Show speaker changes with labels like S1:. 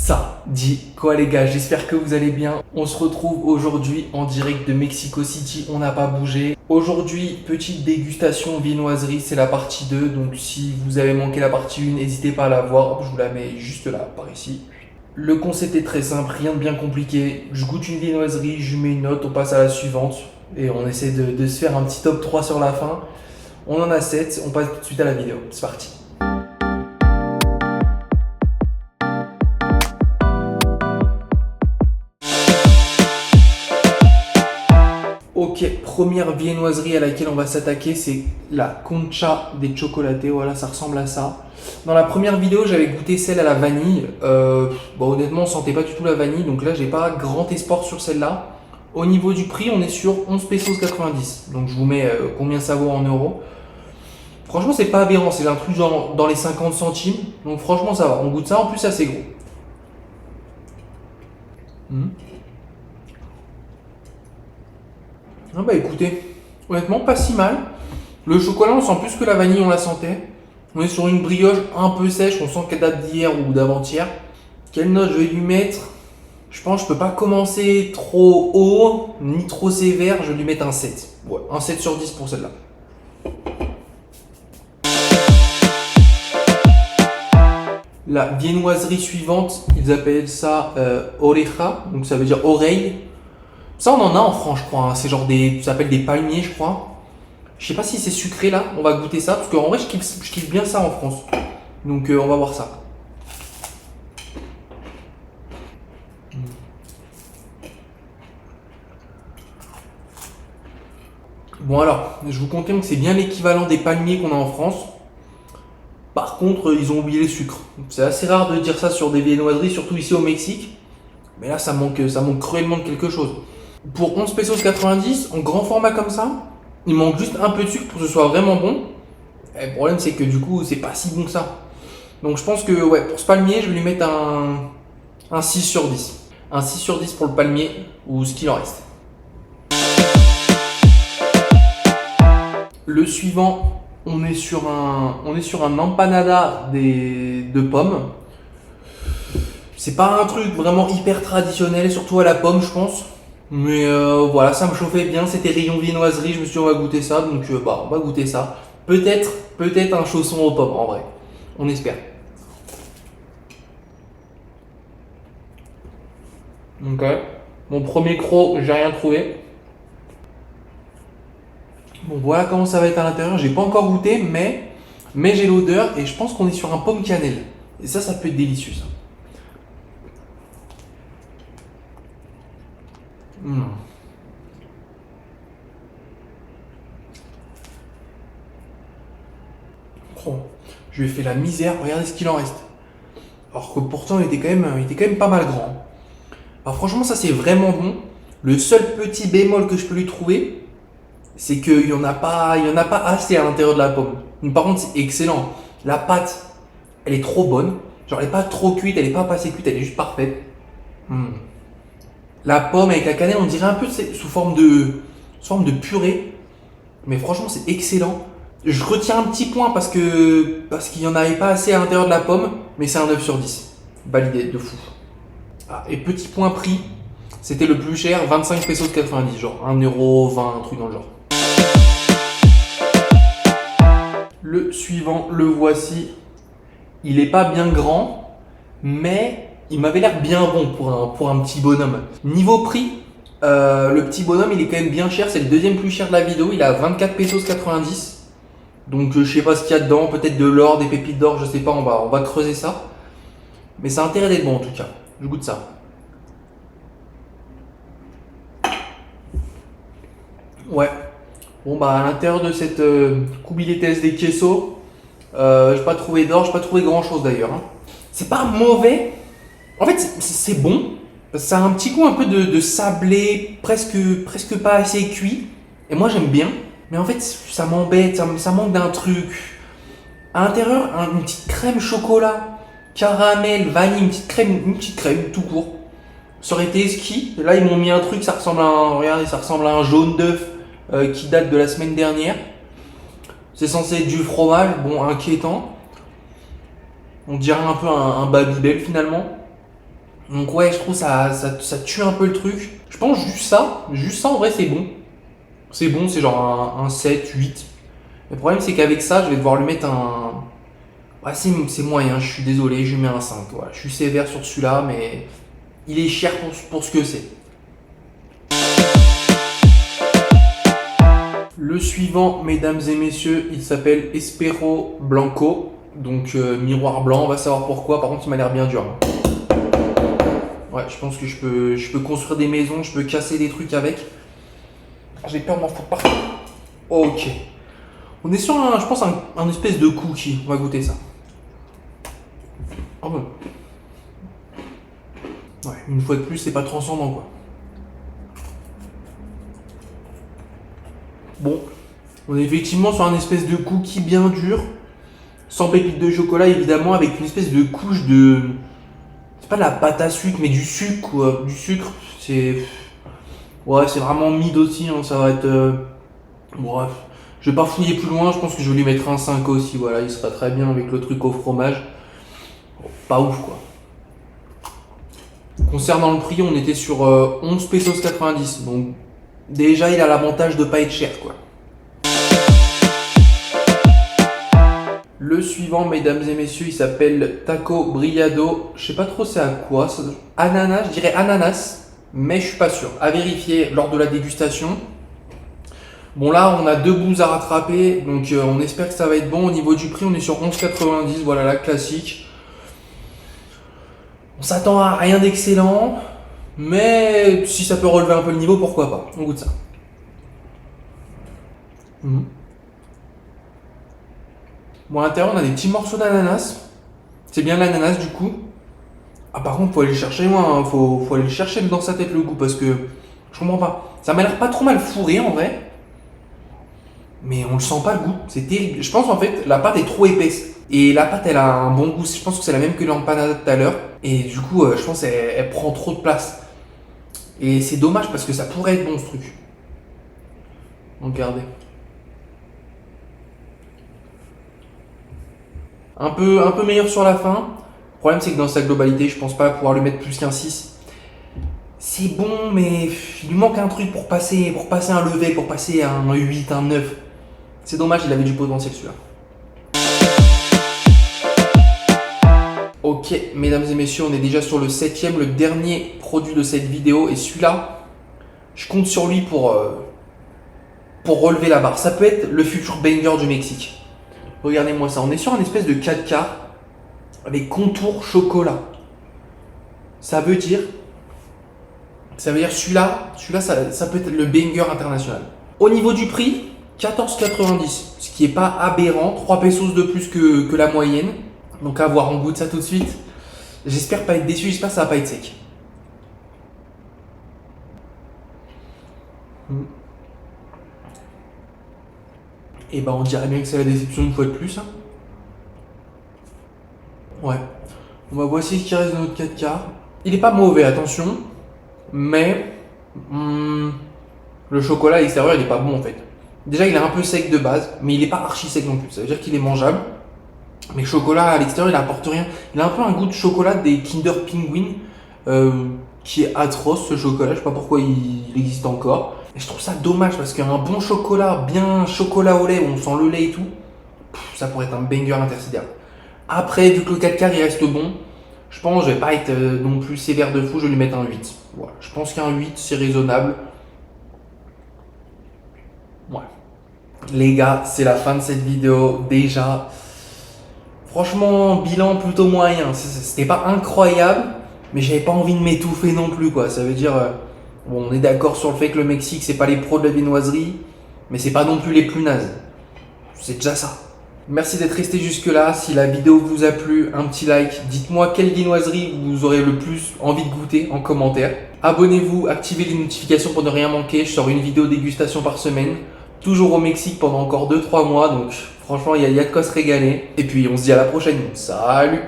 S1: Ça dit quoi les gars, j'espère que vous allez bien. On se retrouve aujourd'hui en direct de Mexico City, on n'a pas bougé. Aujourd'hui, petite dégustation viennoiserie, c'est la partie 2. Donc si vous avez manqué la partie 1, n'hésitez pas à la voir. Hop, je vous la mets juste là, par ici. Le concept est très simple, rien de bien compliqué. Je goûte une viennoiserie, je mets une note, on passe à la suivante. Et on essaie de se faire un petit top 3 sur la fin. On en a 7, on passe tout de suite à la vidéo. C'est parti. Ok, première viennoiserie à laquelle on va s'attaquer, c'est la Concha des Chocolatés. Voilà, ça ressemble à ça. Dans la première vidéo, j'avais goûté celle à la vanille. Bon, honnêtement, on sentait pas du tout la vanille, donc là, j'ai pas grand espoir sur celle-là. Au niveau du prix, on est sur 11 pesos 90. Donc je vous mets combien ça vaut en euros. Franchement, c'est pas aberrant, c'est un truc genre dans les 50 centimes. Donc franchement, ça va. On goûte ça, en plus, c'est assez gros. Ah bah écoutez, honnêtement pas si mal. Le chocolat on sent plus que la vanille, on la sentait. On est sur une brioche un peu sèche, on sent qu'elle date d'hier ou d'avant-hier. Quelle note je vais lui mettre? Je pense que je peux pas commencer trop haut, ni trop sévère, je vais lui mettre un 7. Ouais, un 7 sur 10 pour celle-là. La viennoiserie suivante, ils appellent ça oreja, donc ça veut dire oreille. Ça, on en a en France, je crois. Hein. C'est genre ça s'appelle des palmiers, je crois. Je sais pas si c'est sucré là. On va goûter ça parce qu'en vrai, je kiffe bien ça en France. Donc, on va voir ça. Bon alors, je vous confirme que c'est bien l'équivalent des palmiers qu'on a en France. Par contre, ils ont oublié le sucre. C'est assez rare de dire ça sur des viennoiseries, surtout ici au Mexique. Mais là, ça manque cruellement de quelque chose. Pour 11 pesos 90, en grand format comme ça, il manque juste un peu de sucre pour que ce soit vraiment bon. Et le problème, c'est que du coup, c'est pas si bon que ça. Donc je pense que ouais, pour ce palmier, je vais lui mettre un 6 sur 10. Un 6 sur 10 pour le palmier, ou ce qu'il en reste. Le suivant, on est sur un empanada de pommes. C'est pas un truc vraiment hyper traditionnel, surtout à la pomme, je pense. Mais voilà, ça me chauffait bien, c'était rayon viennoiserie, je me suis dit on va goûter ça, donc on va goûter ça. Peut-être un chausson aux pommes en vrai, on espère. Ok, mon premier croc, j'ai rien trouvé. Bon voilà comment ça va être à l'intérieur, j'ai pas encore goûté, mais j'ai l'odeur et je pense qu'on est sur un pomme cannelle. Et ça peut être délicieux ça. Mmh. Oh, je lui ai fait la misère, regardez ce qu'il en reste. Alors que pourtant il était quand même pas mal grand. Alors franchement ça c'est vraiment bon. Le seul petit bémol que je peux lui trouver, c'est qu'il n'y en a pas assez à l'intérieur de la pomme. Mais par contre c'est excellent. La pâte, elle est trop bonne. Genre elle est pas trop cuite, elle est pas assez cuite, elle est juste parfaite. La pomme avec la cannelle, on dirait un peu sous forme de purée. Mais franchement c'est excellent. Je retiens un petit point parce qu'il n'y en avait pas assez à l'intérieur de la pomme, mais c'est un 9 sur 10. Validé, de fou. Ah, et petit point prix, c'était le plus cher, 25 pesos 90, genre 1,20€, un truc dans le genre. Le suivant, le voici. Il est pas bien grand, mais il m'avait l'air bien bon pour un petit bonhomme. Niveau prix, le petit bonhomme il est quand même bien cher, c'est le deuxième plus cher de la vidéo, il est à 24 pesos 90. Donc je sais pas ce qu'il y a dedans, peut-être de l'or, des pépites d'or, je sais pas, on va creuser ça. Mais ça a intérêt d'être bon en tout cas. Je goûte ça. Ouais. Bon bah à l'intérieur de cette cubiletes de queso, j'ai pas trouvé d'or, j'ai pas trouvé grand chose d'ailleurs. Hein. C'est pas mauvais. En fait c'est bon. Ça a un petit goût un peu de sablé, presque pas assez cuit. Et moi j'aime bien. Mais en fait ça m'embête, ça manque d'un truc. À l'intérieur, une petite crème chocolat, caramel, vanille, une petite crème tout court. Ça aurait été exquis. Là, ils m'ont mis un truc, regardez, ça ressemble à un jaune d'œuf qui date de la semaine dernière. C'est censé être du fromage, bon, inquiétant. On dirait un peu un Babybel finalement. Donc ouais, je trouve ça tue un peu le truc. Je pense juste ça en vrai c'est bon. C'est bon, c'est genre un 7, 8. Le problème c'est qu'avec ça, je vais devoir lui mettre un... Ouais, c'est moyen, je suis désolé, je lui mets un 5. Voilà. Je suis sévère sur celui-là, mais il est cher pour ce que c'est. Le suivant, mesdames et messieurs, il s'appelle Espero Blanco. Donc miroir blanc, on va savoir pourquoi. Par contre, il m'a l'air bien dur. Ouais, je pense que je peux construire des maisons, je peux casser des trucs avec. J'ai peur de m'en foutre partout. Ok. On est sur je pense, un espèce de cookie. On va goûter ça. Oh bon. Ouais, une fois de plus, c'est pas transcendant quoi. Bon, on est effectivement sur un espèce de cookie bien dur, sans pépites de chocolat évidemment, avec une espèce de couche de... C'est pas de la pâte à sucre, mais du sucre quoi. Du sucre, c'est... Ouais, c'est vraiment mid aussi, hein. Ça va être... Bref, je vais pas fouiller plus loin, je pense que je vais lui mettre un 5 aussi, voilà, il sera très bien avec le truc au fromage. Bon, pas ouf quoi. Concernant le prix, on était sur 11 pesos 90, donc déjà il a l'avantage de pas être cher quoi. Le suivant, mesdames et messieurs, il s'appelle Taco Brillado. Je sais pas trop c'est à quoi. Ananas, je dirais ananas, mais je suis pas sûr. À vérifier lors de la dégustation. Bon là, on a 2 bouts à rattraper, donc on espère que ça va être bon. Au niveau du prix, on est sur 11,90. Voilà la classique. On s'attend à rien d'excellent, mais si ça peut relever un peu le niveau, pourquoi pas. On goûte ça. Bon, à l'intérieur, on a des petits morceaux d'ananas. C'est bien l'ananas du coup. Ah, par contre, faut aller le chercher loin, hein. Faut aller le chercher dans sa tête le goût parce que je comprends pas. Ça m'a l'air pas trop mal fourré en vrai, mais on le sent pas le goût. C'est terrible. Je pense en fait la pâte est trop épaisse et la pâte elle a un bon goût. Je pense que c'est la même que l'empanada tout à l'heure et du coup, je pense elle prend trop de place. Et c'est dommage parce que ça pourrait être bon ce truc. Regardez. Un peu meilleur sur la fin. Le problème c'est que dans sa globalité, je pense pas pouvoir lui mettre plus qu'un 6. C'est bon, mais il lui manque un truc pour passer un levé, pour passer un 8, un 9. C'est dommage, il avait du potentiel celui-là. Ok, mesdames et messieurs, on est déjà sur le 7ème, le dernier produit de cette vidéo. Et celui-là, je compte sur lui pour relever la barre. Ça peut être le futur banger du Mexique. Regardez-moi ça, on est sur un espèce de 4K avec contour chocolat. Ça veut dire celui-là, ça peut être le banger international. Au niveau du prix, 14,90, ce qui n'est pas aberrant, 3 pesos de plus que la moyenne. Donc à voir, on goûte ça tout de suite. J'espère pas être déçu, j'espère que ça va pas être sec. Et ben on dirait bien que c'est la déception une fois de plus. Hein. Ouais. On va voici ce qui reste de notre 4K. Il est pas mauvais, attention. Mais le chocolat à l'extérieur il est pas bon en fait. Déjà il est un peu sec de base, mais il est pas archi sec non plus. Ça veut dire qu'il est mangeable. Mais le chocolat à l'extérieur il apporte rien. Il a un peu un goût de chocolat des Kinder Penguin qui est atroce ce chocolat. Je sais pas pourquoi il existe encore. Et je trouve ça dommage parce qu'un bon chocolat, bien chocolat au lait où on sent le lait et tout, ça pourrait être un banger intersidéral. Après, vu que le 4K il reste bon, je pense que je vais pas être non plus sévère de fou, je vais lui mettre un 8. Voilà. Je pense qu'un 8 c'est raisonnable. Ouais. Les gars, c'est la fin de cette vidéo déjà. Franchement, bilan plutôt moyen. C'était pas incroyable, mais j'avais pas envie de m'étouffer non plus quoi. Ça veut dire, bon, on est d'accord sur le fait que le Mexique c'est pas les pros de la viennoiserie, mais c'est pas non plus les plus nazes. C'est déjà ça. Merci d'être resté jusque là. Si la vidéo vous a plu, un petit like. Dites-moi quelle viennoiserie vous aurez le plus envie de goûter en commentaire. Abonnez-vous, activez les notifications pour ne rien manquer. Je sors une vidéo dégustation par semaine. Toujours au Mexique pendant encore 2-3 mois. Donc franchement, il y a de quoi se régaler. Et puis on se dit à la prochaine. Salut!